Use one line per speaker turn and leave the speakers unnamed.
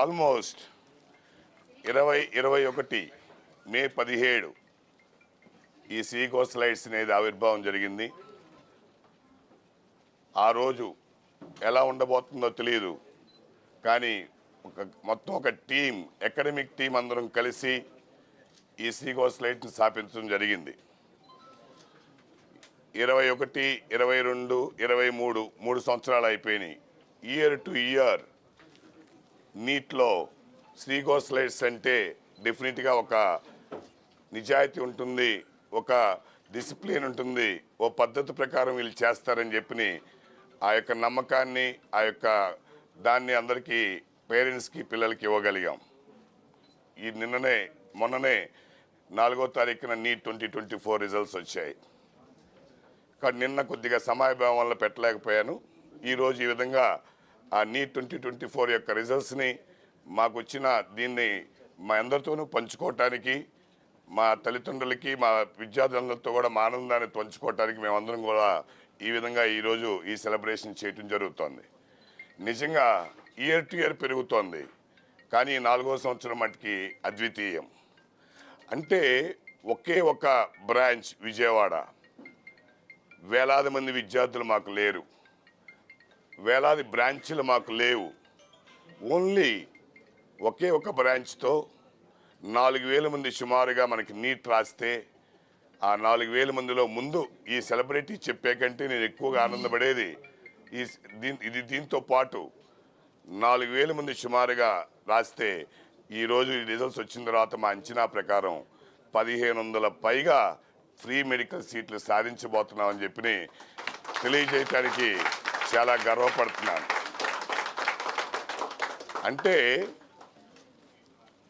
Almost 2021 మే 17 ఈ శ్రీకోస్లైట్స్ అనేది ఆవిర్భావం జరిగింది. ఆ రోజు ఎలా ఉండబోతుందో తెలియదు, కానీ మొత్తం ఒక టీం, అకాడమిక్ టీం అందరం కలిసి ఈ శ్రీకోస్లైట్ని స్థాపించడం జరిగింది. 21, 22, 23 3 సంవత్సరాలు అయిపోయినాయి. ఇయర్ టు ఇయర్ నీట్లో శ్రీకోస్లైట్స్ అంటే డెఫినెట్గా ఒక నిజాయితీ ఉంటుంది, ఒక డిసిప్లిన్ ఉంటుంది, ఓ పద్ధతి ప్రకారం వీళ్ళు చేస్తారని చెప్పి ఆ యొక్క నమ్మకాన్ని, ఆ యొక్క దాన్ని అందరికీ పేరెంట్స్కి పిల్లలకి ఇవ్వగలిగాం. ఈ మొన్ననే 4వ తారీఖున నీట్ 2024 రిజల్ట్స్ వచ్చాయి. కానీ నిన్న కొద్దిగా సమయభావం వల్ల పెట్టలేకపోయాను. ఈరోజు ఈ విధంగా ఆ నీట్ 2024 యొక్క రిజల్ట్స్ని మాకు వచ్చిన దీన్ని మా అందరితోనూ పంచుకోవటానికి, మా తల్లిదండ్రులకి, మా విద్యార్థులతో కూడా మా ఆనందాన్ని పంచుకోవటానికి మేమందరం కూడా ఈ విధంగా ఈరోజు ఈ సెలబ్రేషన్ చేయటం జరుగుతోంది. నిజంగా ఇయర్ టు ఇయర్ పెరుగుతోంది, కానీ 4వ సంవత్సరం మటుకి అద్వితీయం. అంటే ఒకే ఒక బ్రాంచ్ విజయవాడ, వేలాది మంది విద్యార్థులు మాకు లేరు, వేలాది బ్రాంచ్లు మాకు లేవు. ఓన్లీ ఒకే ఒక బ్రాంచ్తో 4,000 మంది సుమారుగా మనకి నీట్ రాస్తే, ఆ 4,000 మందిలో ముందు ఈ సెలబ్రిటీ చెప్పే కంటే నేను ఎక్కువగా ఆనందపడేది దీంతో పాటు 4,000 మంది సుమారుగా రాస్తే ఈరోజు ఈ రిజల్ట్స్ వచ్చిన తర్వాత మా అంచనా ప్రకారం 1,500 పైగా ఫ్రీ మెడికల్ సీట్లు సాధించబోతున్నామని చెప్పి తెలియజేయటానికి చాలా గర్వపడుతున్నాను. అంటే